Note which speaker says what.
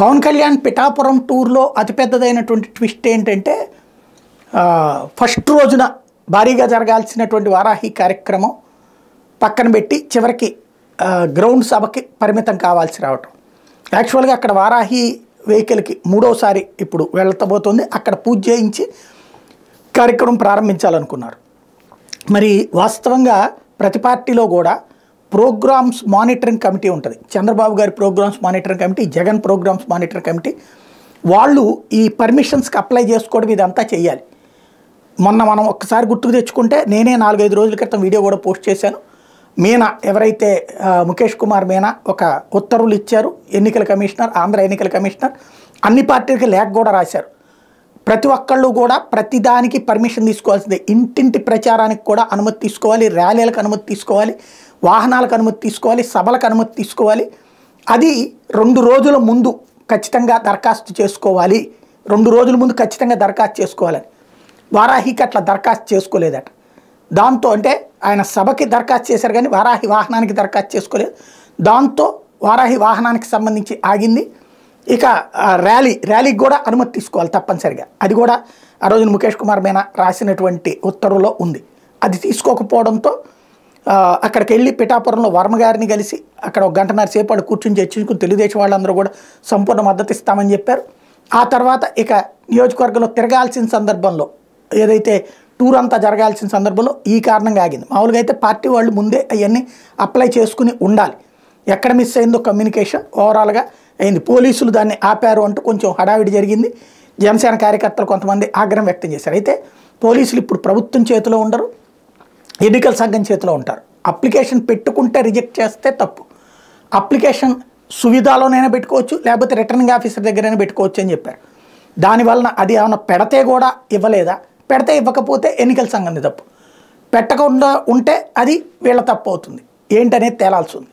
Speaker 1: పవన్ కళ్యాణ్ పిఠాపురం టూర్లో అతిపెద్దదైనటువంటి ట్విస్ట్ ఏంటంటే ఫస్ట్ రోజున భారీగా జరగాల్సినటువంటి వారాహి కార్యక్రమం పక్కన పెట్టి చివరికి గ్రౌండ్ సభకి పరిమితం కావాల్సి రావటం. యాక్చువల్గా అక్కడ వారాహి వెహికల్కి మూడోసారి ఇప్పుడు వెళ్ళతబోతుంది. అక్కడ పూజ చేయించి కార్యక్రమం ప్రారంభించాలనుకున్నారు. మరి వాస్తవంగా ప్రతి పార్టీలో కూడా ప్రోగ్రామ్స్ మానిటరింగ్ కమిటీ ఉంటుంది. చంద్రబాబు గారి programs monitoring committee, Jagan programs monitoring committee, వాళ్ళు ఈ పర్మిషన్స్కి అప్లై చేసుకోవడం ఇదంతా చేయాలి. మొన్న మనం ఒక్కసారి గుర్తుకు తెచ్చుకుంటే నేనే 4-5 రోజుల క్రితం వీడియో కూడా పోస్ట్ చేశాను. మీనా ఎవరైతే ముఖేష్ కుమార్ మీనా ఒక ఉత్తర్వులు ఇచ్చారు, ఎన్నికల కమిషనర్, ఆంధ్ర ఎన్నికల కమిషనర్, అన్ని పార్టీలకి లేఖ కూడా రాశారు. ప్రతి ఒక్కళ్ళు కూడా ప్రతిదానికి పర్మిషన్ తీసుకోవాల్సిందే. ఇంటింటి ప్రచారానికి కూడా అనుమతి తీసుకోవాలి, ర్యాలీలకు అనుమతి తీసుకోవాలి, వాహనాలకు అనుమతి తీసుకోవాలి, సభలకు అనుమతి తీసుకోవాలి. అది 2 రోజుల ముందు ఖచ్చితంగా దరఖాస్తు చేసుకోవాలి. 2 రోజుల ముందు ఖచ్చితంగా దరఖాస్తు చేసుకోవాలని. వారాహికి అట్లా దరఖాస్తు చేసుకోలేదట. దాంతో అంటే ఆయన సభకి దరఖాస్తు చేశారు కానీ వారాహి వాహనానికి దరఖాస్తు చేసుకోలేదు. దాంతో వారాహి వాహనానికి సంబంధించి ఆగింది. ఇక ర్యాలీకి కూడా అనుమతి తీసుకోవాలి తప్పనిసరిగా. అది కూడా ఆ రోజున ముఖేష్ కుమార్ మీనా రాసినటువంటి ఉత్తర్వులో ఉంది. అది తీసుకోకపోవడంతో అక్కడికి వెళ్ళి పిఠాపురంలో వర్మ గారిని కలిసి అక్కడ 1 గంటన్నర సేపు వాళ్ళు కూర్చొని చర్చించుకుని తెలుగుదేశం వాళ్ళందరూ కూడా సంపూర్ణ మద్దతు ఇస్తామని చెప్పారు. ఆ తర్వాత ఇక నియోజకవర్గంలో తిరగాల్సిన సందర్భంలో, ఏదైతే టూర్ అంతా జరగాల్సిన సందర్భంలో ఈ కారణంగా ఆగింది. మామూలుగా అయితే పార్టీ వాళ్ళు ముందే అవన్నీ అప్లై చేసుకుని ఉండాలి. ఎక్కడ మిస్ అయిందో కమ్యూనికేషన్ ఓవరాల్గా అయింది. పోలీసులు దాన్ని ఆపారు అంటూ కొంచెం హడావిడి జరిగింది. జనసేన కార్యకర్తలు కొంతమంది ఆగ్రహం వ్యక్తం చేశారు. అయితే పోలీసులు ఇప్పుడు ప్రభుత్వం చేతిలో ఉండరు, ఎన్నికల సంఘం చేతిలో ఉంటారు. అప్లికేషన్ పెట్టుకుంటే రిజెక్ట్ చేస్తే తప్పు. అప్లికేషన్ సువిధాలోనైనా పెట్టుకోవచ్చు, లేకపోతే రిటర్నింగ్ ఆఫీసర్ దగ్గరైనా పెట్టుకోవచ్చు అని చెప్పారు. దానివలన అది ఏమైనా పెడితే కూడా ఇవ్వలేదా, పెడితే ఇవ్వకపోతే ఎన్నికల సంఘంది తప్పు, పెట్టకుండా ఉంటే అది వీళ్ళ తప్పు అవుతుంది ఏంటనేది తేలాల్సి ఉంది.